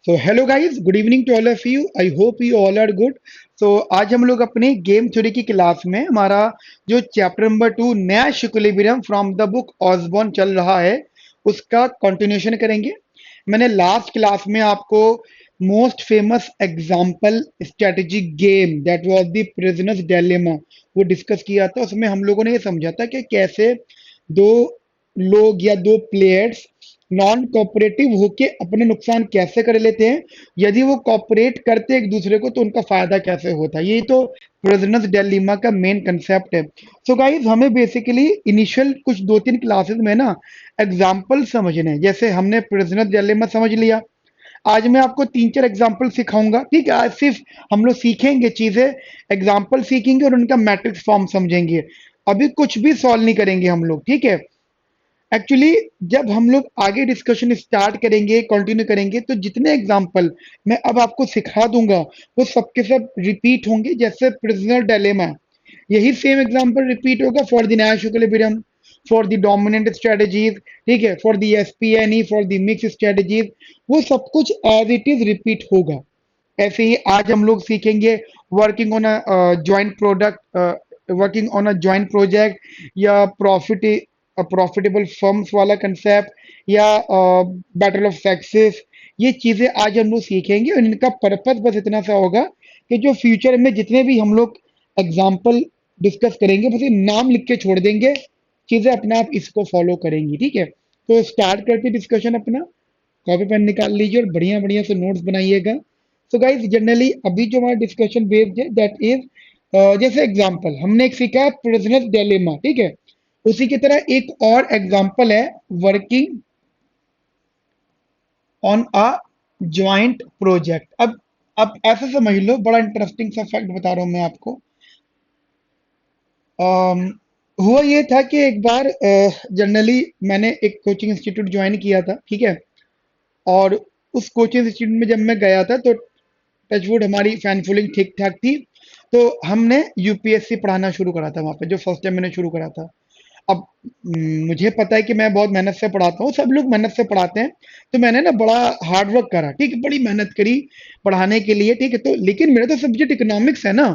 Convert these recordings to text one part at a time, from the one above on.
So hello guys, good evening to all of you. I hope you all are good. So आज हम लोग अपने game theory की class में हमारा जो चैप्टर नंबर 2 नया equilibrium from the book Osborne चल रहा है, उसका कंटिन्यूशन करेंगे। मैंने लास्ट क्लास में आपको most famous example strategic game that was the prisoners dilemma वो डिस्कस किया था। उसमें हम लोगों ने ये समझा था कि कैसे दो लोग या दो प्लेयर्स नॉन कोऑपरेटिव होके अपने नुकसान कैसे कर लेते हैं, यदि वो कोऑपरेट करते एक दूसरे को तो उनका फायदा कैसे होता है। यही तो प्रिजनर्स डिलेमा का मेन कंसेप्ट है। सो गाइस, हमें बेसिकली इनिशियल कुछ दो तीन क्लासेस में ना एग्जाम्पल समझने हैं। जैसे हमने प्रिजनर्स डिलेमा समझ लिया, आज मैं आपको तीन चार एग्जाम्पल सिखाऊंगा। ठीक है, आज सिर्फ हम लोग सीखेंगे चीजें, एग्जाम्पल सीखेंगे और उनका मैट्रिक्स फॉर्म समझेंगे। अभी कुछ भी सॉल्व नहीं करेंगे हम लोग, ठीक है। एक्चुअली जब हम लोग आगे डिस्कशन स्टार्ट करेंगे, कंटिन्यू करेंगे, तो जितने एग्जाम्पल मैं अब आपको सिखा दूंगा वो सबके सब रिपीट होंगे। जैसे प्रिजनर डायलेमा, यही सेम एग्जाम्पल रिपीट होगा for the Nash equilibrium, for the dominant strategies, ठीक है, for the SPNE, for the mix strategies, वो सब कुछ एज इट इज रिपीट होगा। ऐसे ही आज हम लोग सीखेंगे working on a joint product, working on a joint project, या प्रॉफिटेबल फर्म्स वाला कंसेप्ट, या बैटल ऑफ सक्सेस। ये चीजें आज हम लोग सीखेंगे और इनका पर्पस बस इतना सा होगा कि जो फ्यूचर में जितने भी हम लोग एग्जाम्पल डिस्कस करेंगे, बस ये नाम लिख के छोड़ देंगे, चीजें अपने आप इसको फॉलो करेंगी। ठीक है, तो स्टार्ट करते डिस्कशन अपना। कॉपी पेन निकाल लीजिए और बढ़िया बढ़िया से नोट्स बनाइएगा। सो गाइस, जनरली अभी जो हमारा डिस्कशन बेस्ड है दैट इज, जैसे एग्जांपल हमने एक सीखा प्रिजनर्स डिलेमा, ठीक है, उसी की तरह एक और एग्जांपल है working on a joint project. अब ऐसे समझ लो, बड़ा इंटरेस्टिंग सा फैक्ट बता रहा हूं मैं आपको। अम, हुआ ये था कि एक बार जनरली मैंने एक कोचिंग इंस्टीट्यूट ज्वाइन किया था, ठीक है। और उस कोचिंग इंस्टीट्यूट में जब मैं गया था तो टचवुड हमारी फैन फॉलोइंग ठीक ठाक थी। तो हमने यूपीएससी पढ़ाना शुरू करा था वहाँ पे, जो फर्स्ट टाइम मैंने शुरू करा था। अब मुझे पता है कि मैं बहुत मेहनत से पढ़ाता हूँ, सब लोग मेहनत से पढ़ाते हैं। तो मैंने ना बड़ा हार्ड वर्क करा, ठीक है, बड़ी मेहनत करी पढ़ाने के लिए, ठीक है। तो लेकिन मेरा तो सब्जेक्ट इकोनॉमिक्स है ना,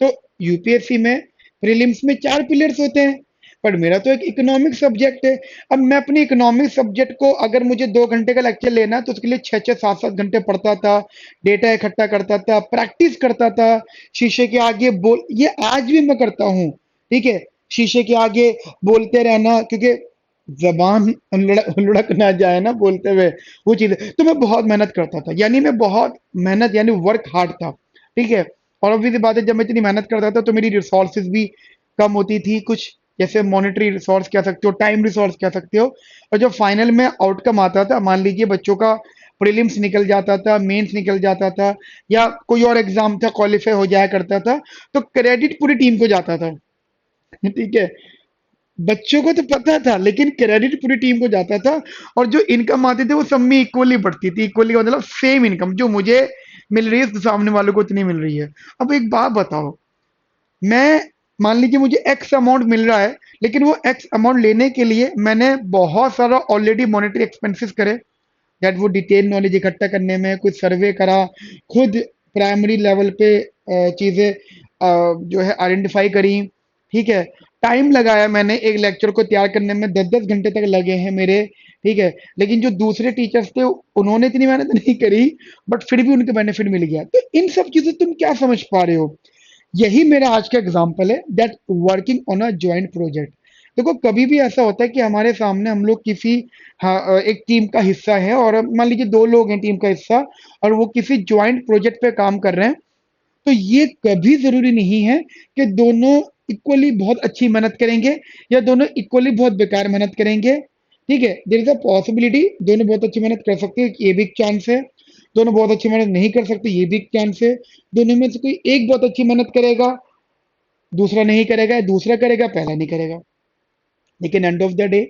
तो यूपीएससी में प्रीलिम्स में चार पिलर्स होते हैं, पर मेरा तो एक इकोनॉमिक सब्जेक्ट है। अब मैं अपने इकोनॉमिक सब्जेक्ट को, अगर मुझे 2 घंटे का लेक्चर लेना है तो उसके लिए 6-6 7-7 घंटे पढ़ता था, डेटा इकट्ठा करता था, प्रैक्टिस करता था, शीशे के आगे बोल, ये आज भी मैं करता हूँ, ठीक है। शीशे के आगे बोलते रहना, क्योंकि जबान लुढ़क ना जाए ना बोलते हुए, वो चीज। तो मैं बहुत मेहनत करता था, यानी मैं बहुत मेहनत, यानी वर्क हार्ड था, ठीक है। और अभी बात है, जब मैं इतनी मेहनत करता था तो मेरी रिसोर्सेज भी कम होती थी कुछ, जैसे मॉनेटरी रिसोर्स कह सकते हो, टाइम रिसोर्स कह सकते हो। और जब फाइनल में आउटकम आता था, मान लीजिए बच्चों का प्रीलिम्स निकल जाता था, मेंस निकल जाता था, या कोई और एग्जाम था क्वालिफाई हो जाया करता था, तो क्रेडिट पूरी टीम को जाता था, ठीक है। बच्चों को तो पता था लेकिन क्रेडिट पूरी टीम को जाता था। और जो इनकम आती थी वो सब में इक्वली बढ़ती थी, इक्वली मतलब सेम इनकम जो मुझे मिल रही है तो सामने वालों को इतनी मिल रही है। अब एक बात बताओ, मैं, मान लीजिए मुझे एक्स अमाउंट मिल रहा है, लेकिन वो एक्स अमाउंट लेने के लिए मैंने बहुत सारा ऑलरेडी मॉनेटरी एक्सपेंसेस करे, दैट वो डिटेल नॉलेज इकट्ठा करने में कुछ सर्वे करा, खुद प्राइमरी लेवल पे चीजें जो है आइडेंटिफाई करी, ठीक है। टाइम लगाया मैंने एक लेक्चर को तैयार करने में, 10-10 घंटे तक लगे हैं मेरे, ठीक है। लेकिन जो दूसरे टीचर्स थे उन्होंने इतनी मेहनत नहीं करी, बट फिर भी उनके बेनिफिट मिल गया। तो इन सब चीजों तुम क्या समझ पा रहे हो? यही मेरा आज का एग्जाम्पल है, that working on a joint project. देखो, कभी भी ऐसा होता है कि हमारे सामने हम लोग किसी, हाँ, एक टीम का हिस्सा है, और मान लीजिए दो लोग हैं टीम का हिस्सा, और वो किसी ज्वाइंट प्रोजेक्ट पे काम कर रहे हैं। तो ये कभी जरूरी नहीं है कि दोनों इक्वली बहुत अच्छी मेहनत करेंगे, या दोनों इक्वली बहुत बेकार मेहनत करेंगे, ठीक है। देयर इज अ पॉसिबिलिटी दोनों बहुत अच्छी मेहनत कर सकते हैं, ये भी एक चांस है। दोनों बहुत अच्छी मेहनत नहीं कर सकते, ये भी एक चांस है। दोनों में से कोई एक बहुत अच्छी मेहनत करेगा, दूसरा नहीं करेगा, दूसरा करेगा, पहला नहीं करेगा। लेकिन एंड ऑफ द डे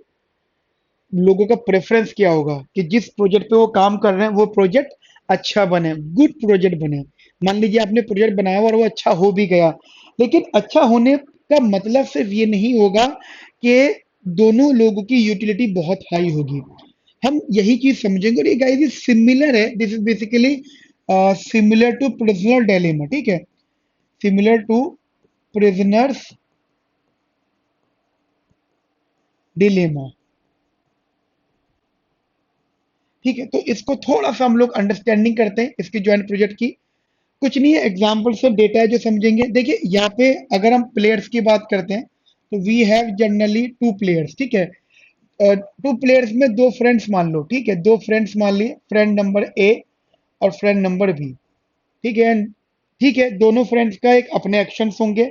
लोगों का प्रेफरेंस क्या होगा कि जिस प्रोजेक्ट पे वो काम कर रहे हैं वो प्रोजेक्ट अच्छा बने, गुड प्रोजेक्ट बने। मान लीजिए आपने प्रोजेक्ट बनाया और वो अच्छा हो भी गया, लेकिन अच्छा होने का मतलब सिर्फ ये नहीं होगा कि दोनों लोगों की यूटिलिटी बहुत हाई होगी। हम यही चीज समझेंगे और ये गाइस ये सिमिलर है, this is basically similar to prisoner dilemma, ठीक है, सिमिलर टू प्रिजनर्स डिलेमा। ठीक है, तो इसको थोड़ा सा हम लोग अंडरस्टैंडिंग करते हैं इसकी ज्वाइंट प्रोजेक्ट की। कुछ नहीं है, एग्जाम्पल से डेटा है जो समझेंगे। देखिए यहाँ पे अगर हम प्लेयर्स की बात करते हैं तो we have generally two players, ठीक है। टू प्लेयर्स में दो फ्रेंड्स मान लो, ठीक है, दो फ्रेंड्स मान लिए, फ्रेंड नंबर ए और फ्रेंड नंबर बी, ठीक है। ठीक है, दोनों फ्रेंड्स का एक अपने एक्शंस होंगे,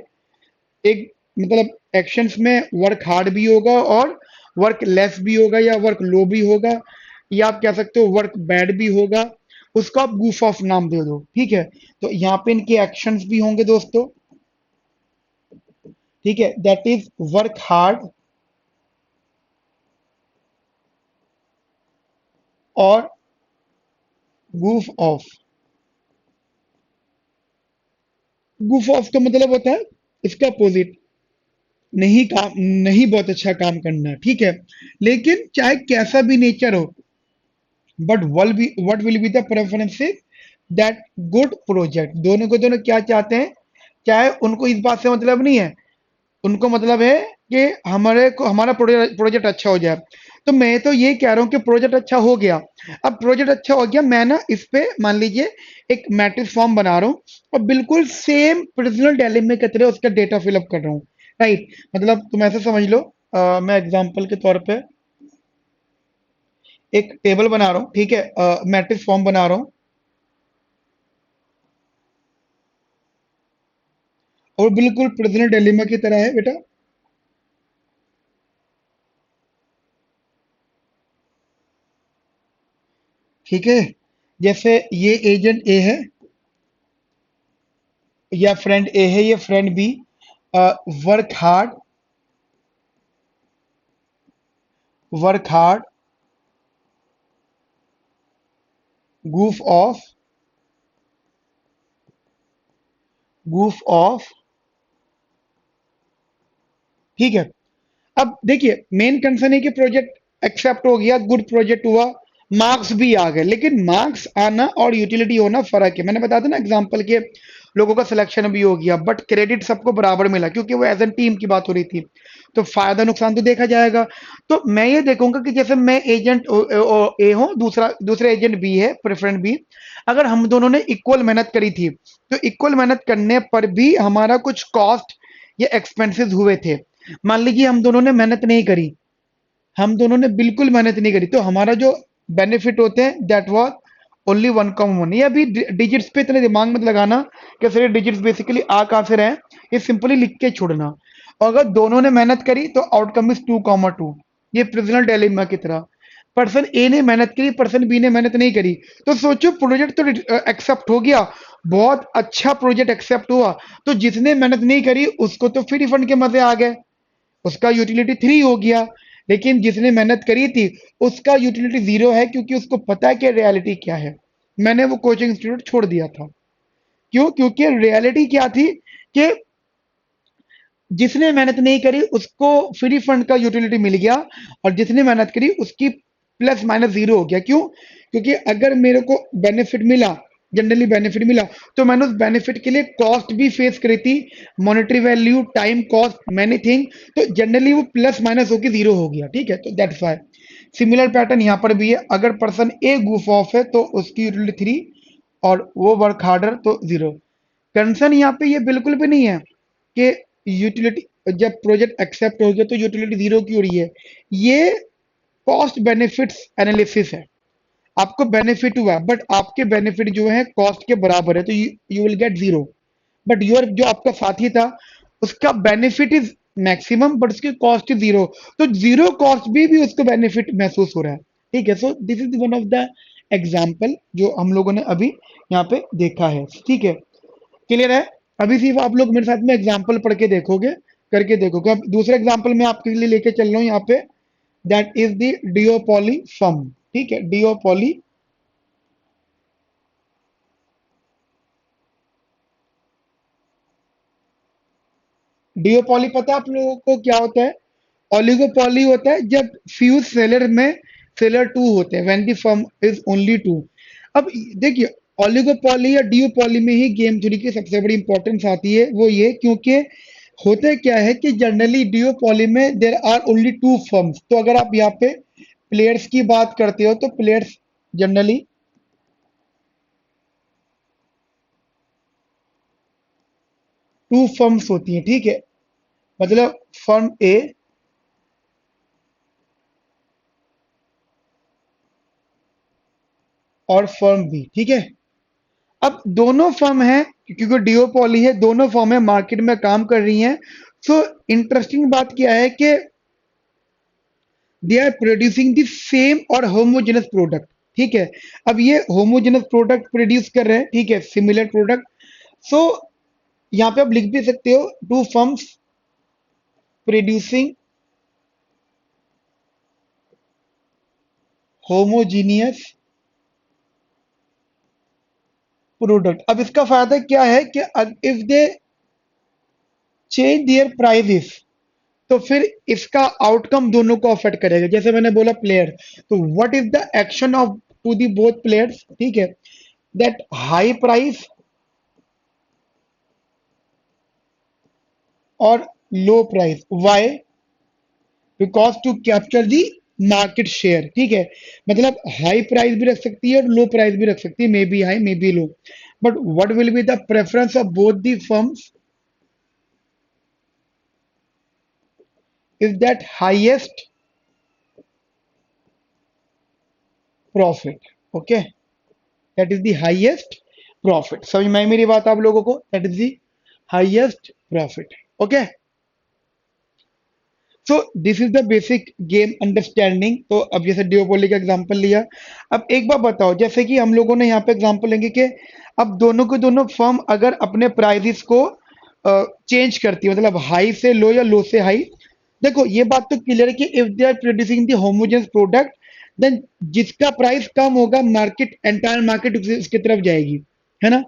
एक मतलब एक्शंस में वर्क हार्ड भी होगा और वर्क लेस भी होगा या वर्क लो भी होगा, या आप कह सकते हो वर्क बैड भी होगा। उसको आप गूफ ऑफ नाम दे दो, ठीक है। तो यहाँ पे इनके एक्शंस भी होंगे दोस्तों, ठीक है, दैट इज वर्क हार्ड और गूफ ऑफ। गूफ ऑफ का मतलब होता है इसका अपोजिट, नहीं काम, नहीं बहुत अच्छा काम करना, ठीक है। लेकिन चाहे कैसा भी नेचर हो, but what will be the preferences that good project, दोनों को दोनों क्या चाहते हैं, चाहे उनको इस बात से मतलब नहीं है, उनको मतलब है कि हमारे को हमारा प्रोजेक्ट अच्छा हो जाए। तो मैं तो ये कह रहा हूँ कि प्रोजेक्ट अच्छा हो गया। अब प्रोजेक्ट अच्छा हो गया, मैं ना इस पे मान लीजिए एक मैट्रिक्स फॉर्म बना रहा हूँ और बिल्कुल सेम प्रिजनल डायलेमा की तरह उसका डेटा फिलअप कर रहा हूँ, राइट। मतलब तुम ऐसे समझ लो, मैं एग्जांपल के तौर पे एक टेबल बना रहा हूँ, ठीक है, मैट्रिक्स फॉर्म बना रहा हूँ और बिल्कुल प्रिजनल डिलेमा की तरह है बेटा। ठीक है, जैसे ये एजेंट ए है या फ्रेंड ए है, ये friend B, work hard, work hard, goof off, goof off, ठीक है। अब देखिए मेन कंसर्न है कि प्रोजेक्ट एक्सेप्ट हो गया, गुड प्रोजेक्ट हुआ, मार्क्स भी आ गए, लेकिन मार्क्स आना और यूटिलिटी होना फर्क है। मैंने बताया था ना एग्जांपल के, लोगों का सिलेक्शन भी हो गया बट क्रेडिट सबको बराबर मिला क्योंकि वो एज एन टीम की बात हो रही थी। तो फायदा नुकसान तो देखा जाएगा। तो मैं ये देखूंगा कि जैसे मैं एजेंट ए हूँ, दूसरा एजेंट बी है, प्रेफरेंट बी, अगर हम दोनों ने इक्वल मेहनत करी थी तो इक्वल मेहनत करने पर भी हमारा कुछ कॉस्ट या एक्सपेंसेस हुए थे। मान लीजिए हम दोनों ने मेहनत नहीं करी, हम दोनों ने बिल्कुल मेहनत नहीं करी, तो हमारा जो बेनिफिट होते हैं that was only one com one. ये अभी डिजिट्स पे इतने दिमाग मत लगाना कि सर डिजिट्स बेसिकली आ कहाँ से रहे हैं, ये सिंपली लिख के छोड़ना। और अगर दोनों ने मेहनत करी तो आउटकम इज 2,2। ये प्रिजनल डिलेमा की तरह, पर्सन ए ने मेहनत करी, पर्सन बी ने मेहनत नहीं करी, तो सोचो प्रोजेक्ट तो एक्सेप्ट हो गया, बहुत अच्छा प्रोजेक्ट एक्सेप्ट हुआ, तो जिसने मेहनत नहीं करी उसको तो फ्री फंड के मजे आ गए, उसका यूटिलिटी 3 हो गया। लेकिन जिसने मेहनत करी थी उसका यूटिलिटी 0 है क्योंकि उसको पता है कि रियलिटी क्या है। मैंने वो कोचिंग इंस्टीट्यूट छोड़ दिया था। क्यों? क्योंकि रियलिटी क्या थी कि जिसने मेहनत नहीं करी उसको फ्री फंड का यूटिलिटी मिल गया और जिसने मेहनत करी उसकी प्लस माइनस 0 हो गया। क्यों? क्योंकि अगर मेरे को बेनिफिट मिला, जनरली बेनिफिट मिला, तो मैंने उस बेनिफिट के लिए कॉस्ट भी फेस करी थी, monetary value, time cost, many thing. तो जनरली वो प्लस माइनस होकर 0 हो गया, ठीक है। तो दैट्स वाई सिमिलर पैटर्न यहाँ पर भी है, अगर पर्सन ए गूफ ऑफ है तो उसकी यूटिलिटी 3 और वो वर्क हार्डर तो 0। कंसर्न यहाँ पे ये बिल्कुल भी नहीं है कि यूटिलिटी, जब प्रोजेक्ट एक्सेप्ट हो गया तो यूटिलिटी 0 की हो रही है। ये कॉस्ट बेनिफिट्स एनालिसिस है, आपको बेनिफिट हुआ बट आपके बेनिफिट जो है कॉस्ट के बराबर है, तो you will get 0। But your जो आपका साथी था उसका बेनिफिट इज मैक्सिमम बट उसकी कॉस्ट इज 0, तो 0 कॉस्ट भी उसको बेनिफिट महसूस हो रहा है, ठीक है। So this is one of the example जो हम लोगों ने अभी यहाँ पे देखा है, ठीक है, क्लियर है। अभी सिर्फ आप लोग मेरे साथ में एग्जाम्पल पढ़ के देखोगे, करके देखोगे। अब दूसरा एग्जाम्पल मैं आपके लिए लेके चल रहा हूँ यहाँ पे, दैट इज द डिओपॉली सम, ठीक है, डिओपॉली। डिओपॉली पता है आप लोगों को क्या होता है? ओलिगोपॉली होता है जब फ्यू सेलर में सेलर टू होते हैं, when the firm is only two. अब देखिए, ओलिगोपॉली या डियोपॉली में ही गेम थ्योरी की सबसे बड़ी इंपॉर्टेंस आती है, वो ये क्योंकि होता क्या है कि जनरली डियोपॉली में there are only two firms. तो अगर आप यहाँ पे प्लेयर्स की बात करते हो तो प्लेयर्स जनरली टू फर्म्स होती हैं, ठीक है। मतलब फर्म ए और फर्म बी, ठीक है। अब दोनों फर्म हैं, क्योंकि डिओपॉली है, दोनों फर्म है मार्केट में काम कर रही हैं। सो इंटरेस्टिंग बात क्या है कि they are producing the same और होमोजेनस प्रोडक्ट, ठीक है। अब ये होमोजेनस प्रोडक्ट प्रोड्यूस कर रहे हैं, ठीक है, सिमिलर प्रोडक्ट। सो यहाँ पे आप लिख भी सकते हो two firms producing homogeneous product. अब इसका फायदा क्या है कि if they change their prices, तो फिर इसका आउटकम दोनों को अफेक्ट करेगा। जैसे मैंने बोला प्लेयर, तो what is the action of to the both players, ठीक है, दैट हाई प्राइस और low price. Why? Because to capture the market share, ठीक है। मतलब हाई प्राइस भी रख सकती है और लो प्राइस भी रख सकती है, may be high may be low, but what will be the preference of both the firms is that highest profit, okay, that is the highest profit. समझ में आई मेरी बात आप लोगों को? That is the highest profit, okay. So this is the basic game understanding. तो अब जैसे डिओपोली का एग्जांपल लिया, अब एक बार बताओ, जैसे कि हम लोगों ने यहाँ पे एग्जांपल लेंगे कि अब दोनों के दोनों फर्म अगर अपने प्राइजेस को चेंज करती है, मतलब हाई से लो या लो से हाई। देखो ये बात तो क्लियर है कि if they are producing the homogeneous product, then जिसका प्राइस कम होगा मार्केट, एंटायर मार्केट उसकी तरफ जाएगी, है ना।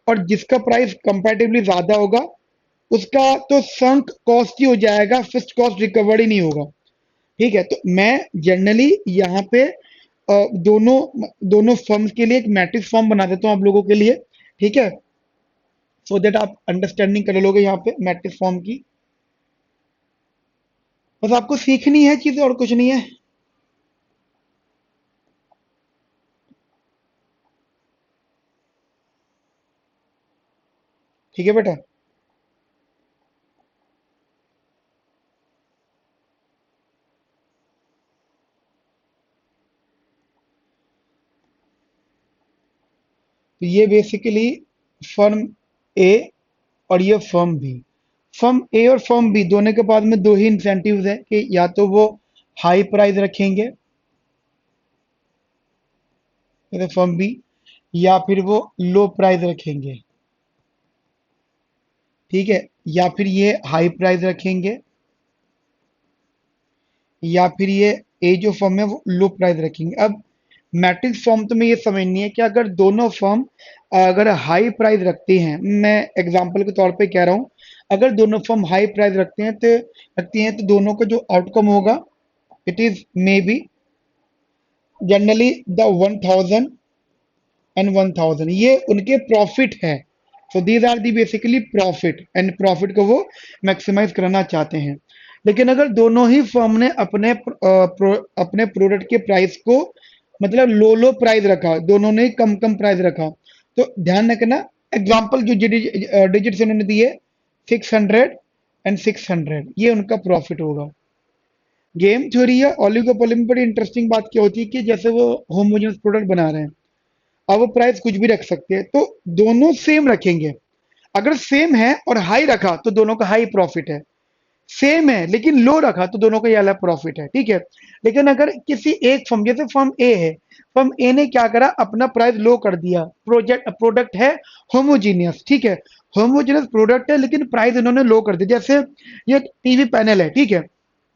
और जिसका प्राइस कंपैरेटिवली ज्यादा होगा उसका तो संक कॉस्ट ही हो जाएगा, फिक्स्ड कॉस्ट रिकवर्ड ही नहीं होगा, ठीक है। तो मैं जनरली यहाँ पे दोनों दोनों फर्म्स के लिए एक मैट्रिक्स फॉर्म बना देता हूँ आप लोगों के लिए, ठीक है, सो दैट आप अंडरस्टैंडिंग कर लोगे यहाँ पे मैट्रिक्स फॉर्म की। बस आपको सीखनी है चीजें और कुछ नहीं है, ठीक है बेटा। तो ये बेसिकली फर्म ए और ये फर्म बी। फर्म ए और फर्म बी दोनों के पास में दो ही इंसेंटिव्स है कि या तो वो हाई प्राइस रखेंगे, जैसे फर्म बी, या फिर वो लो प्राइस रखेंगे, ठीक है, या फिर ये हाई प्राइस रखेंगे, या फिर ये ए जो फर्म है वो लो प्राइस रखेंगे। अब मैट्रिक्स फॉर्म तो मैं ये समझनी है कि अगर दोनों फर्म अगर हाई प्राइस रखती हैं, मैं एग्जांपल के तौर पे कह रहा हूँ, अगर दोनों फर्म हाई प्राइस रखती हैं तो दोनों का जो आउटकम होगा, it is may be generally the 1000 and 1000, ये उनके प्रॉफिट है। So these are the basically profit, and profit को वो मैक्सिमाइज करना चाहते हैं। लेकिन अगर दोनों ही फर्म ने अपने प्रोडक्ट के प्राइस को मतलब लो लो प्राइस रखा, दोनों ने कम कम प्राइस रखा, तो ध्यान रखना, एग्जांपल जो डिजिट्स इन्होंने दिए 600 एंड 600, ये उनका प्रॉफिट होगा। गेम थ्योरी या ओलिगोपोली में बड़ी इंटरेस्टिंग बात क्या होती है कि जैसे वो होमोजेनस प्रोडक्ट बना रहे हैं, अब वो प्राइस कुछ भी रख सकते हैं, तो दोनों सेम रखेंगे। अगर सेम है और हाई रखा तो दोनों का हाई प्रॉफिट है, सेम है लेकिन लो रखा तो दोनों का ये अलग प्रॉफिट है, ठीक है। लेकिन अगर किसी एक फर्म, जैसे फर्म ए है, फर्म ए ने क्या करा, अपना प्राइस लो कर दिया, प्रोडक्ट है होमोजीनियस, ठीक है, होमोजीनियस प्रोडक्ट है लेकिन प्राइस इन्होंने लो कर दिया। जैसे ये टीवी पैनल है, ठीक है,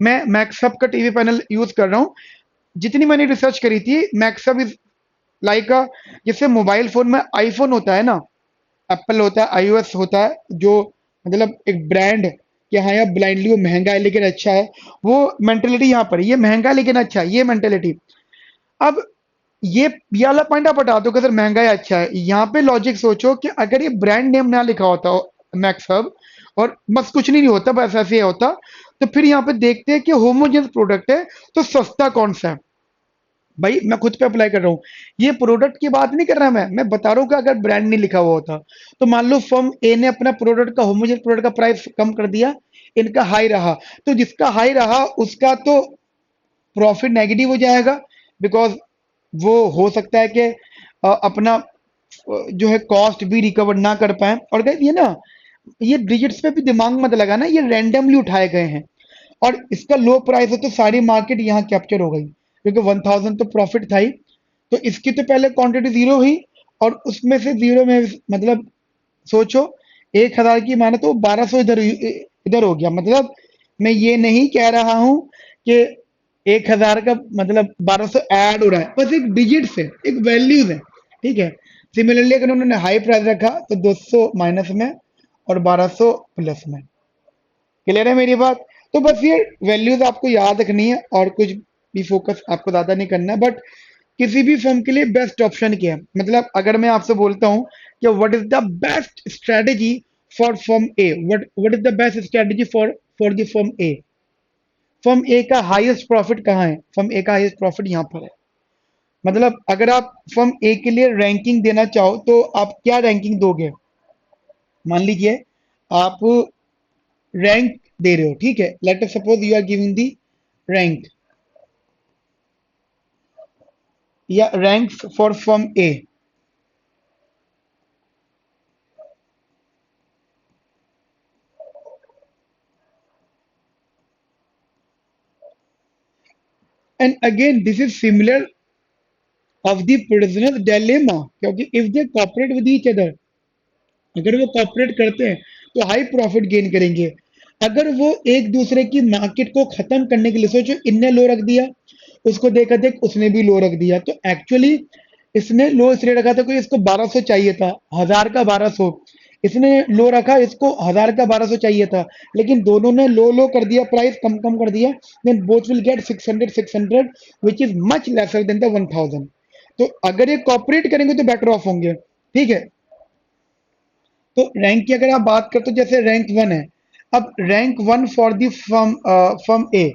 मैं मैक्सअप का टीवी पैनल यूज कर रहा हूँ। जितनी मैंने रिसर्च करी थी, मैक्सअप इज लाइक जैसे मोबाइल फोन में आईफोन होता है ना, एप्पल होता है, आईओएस होता है, जो मतलब एक ब्रांड है, कि हाँ यार ब्लाइंडली वो महंगा है लेकिन अच्छा है, वो मेंटेलिटी यहाँ पर है, ये महंगा है लेकिन अच्छा है, ये मेंटेलिटी। अब ये वाला पॉइंट आप हटा दो कि सर महंगा है अच्छा है, यहाँ पे लॉजिक सोचो कि अगर ये ब्रांड नेम ना लिखा होता मैक्स हब और बस कुछ नहीं होता, बस ऐसे ही होता, तो फिर यहाँ पे देखते हैं कि होमोजेनस प्रोडक्ट है तो सस्ता कौन सा है। भाई मैं खुद पे अप्लाई कर रहा हूँ, ये प्रोडक्ट की बात नहीं कर रहा, मैं बता रहा हूँ कि अगर ब्रांड नहीं लिखा हुआ होता तो मान लो फर्म ए ने अपना प्रोडक्ट का होमोजेनस प्रोडक्ट का प्राइस कम कर दिया, इनका हाई रहा, तो जिसका हाई रहा उसका तो प्रॉफिट नेगेटिव हो जाएगा, बिकॉज वो हो सकता है कि अपना जो है कॉस्ट भी रिकवर ना कर पाए। और guys, ये ना ये डिजिट्स पे भी दिमाग मत लगाना, ये रैंडमली उठाए गए हैं, और इसका लो प्राइस है तो सारी मार्केट यहाँ कैप्चर हो गई, क्योंकि 1000 तो प्रॉफिट था ही, तो इसकी तो पहले क्वांटिटी जीरो हुई, और उसमें से जीरो में मतलब सोचो 1000 की माने तो 1200 इधर इधर हो गया। मतलब मैं ये नहीं कह रहा हूं कि 1000 का मतलब 1200 ऐड हो रहा है, बस एक डिजिट से एक वैल्यूज है, ठीक है। सिमिलरली अगर उन्होंने हाई प्राइस रखा तो 200 माइनस में और 1200 प्लस में। क्लियर है मेरी बात? तो बस ये वैल्यूज आपको याद रखनी है और कुछ भी फोकस आपको ज्यादा नहीं करना है। बट किसी भी फर्म के लिए बेस्ट ऑप्शन क्या है, मतलब अगर मैं आपसे बोलता हूँ कि what is the best strategy for firm A, what is the best strategy for the firm A, firm A का हाईएस्ट प्रॉफिट कहाँ है? फर्म ए का हाईएस्ट प्रॉफिट यहाँ पर है। मतलब अगर आप फर्म ए के लिए रैंकिंग देना चाहो तो आप क्या रैंकिंग दोगे? मान लीजिए आप रैंक दे रहे हो, ठीक है, let us suppose you are giving the rank या ranks for firm A. And again this is similar of the prisoner dilemma, क्योंकि if they cooperate with each other, अगर वो कॉपरेट करते हैं तो हाई प्रॉफिट गेन करेंगे। अगर वो एक दूसरे की मार्केट को खत्म करने के लिए, सोचो इनने लो रख दिया, उसको देखा देख उसने भी लो रख दिया, तो एक्चुअली इसने लो इसलिए रखा था, कोई इसको 1200 चाहिए था, 1000 का 1200, इसने लो रखा, इसको 1000 का 1200 चाहिए था, लेकिन दोनों ने लो लो कर दिया, प्राइस कम कम कर दिया, then both will get 600 which is much lesser than the 1000। तो अगर ये कॉपरेट करेंगे तो बेटर ऑफ होंगे, ठीक है। तो रैंक की अगर आप बात करते हो, जैसे रैंक वन है, अब rank one for the firm firm A,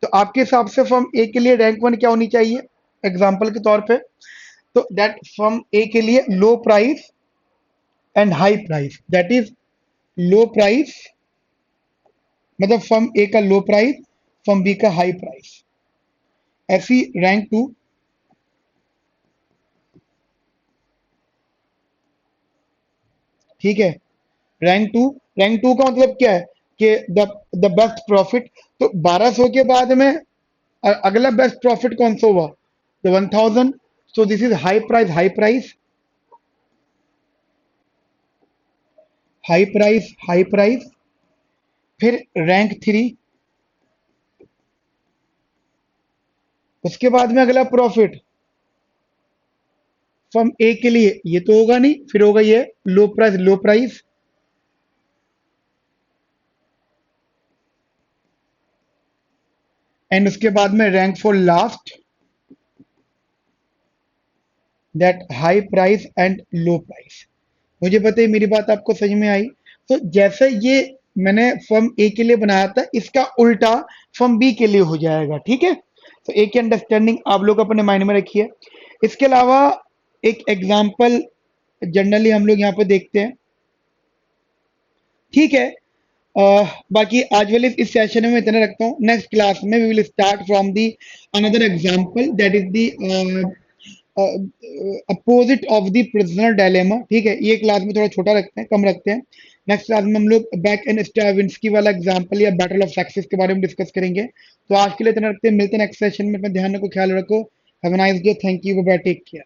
तो आपके हिसाब से फर्म ए के लिए रैंक वन क्या होनी चाहिए एग्जाम्पल के तौर पे? तो दैट फर्म ए के लिए लो price and high price, that is low price, मतलब फर्म ए का लो प्राइस, फर्म बी का हाई प्राइस। ऐसी रैंक टू, ठीक है, रैंक टू, रैंक टू का मतलब क्या है कि द बेस्ट प्रॉफिट, तो 1200 के बाद में अगला बेस्ट प्रॉफिट कौन सा हुआ? The 1000, so this is high price, high price, high price, high price, फिर रैंक थ्री, उसके बाद में अगला प्रॉफिट फर्म ए के लिए ये तो होगा नहीं, फिर होगा ये लो प्राइस, लो प्राइस, एंड उसके बाद में rank for last, that high price and low price. मुझे पता है मेरी बात आपको समझ में आई। तो जैसे ये मैंने फर्म ए के लिए बनाया था, इसका उल्टा फर्म बी के लिए हो जाएगा, ठीक है। तो एक अंडरस्टैंडिंग आप लोग अपने माइंड में रखिए। इसके अलावा एक एग्जांपल जनरली हम लोग यहाँ पे देखते हैं, ठीक है। बाकी आज वाले इस सेशन में इतना रखता हूँ, नेक्स्ट क्लास में we will start from the another example that is the opposite of the prisoner dilemma, ठीक है। ये क्लास में थोड़ा छोटा रखते हैं, कम रखते हैं। नेक्स्ट क्लास में हम लोग बैक एंड स्ट्राविंस्की वाला एग्जांपल या बैटल ऑफ सक्सेस के बारे में डिस्कस करेंगे। तो आज के लिए इतना रखते हैं, मिलते हैं नेक्स्ट सेशन में। अपना ध्यान रखो, ख्याल रखो, have a nice day, thank you, bye bye, take care.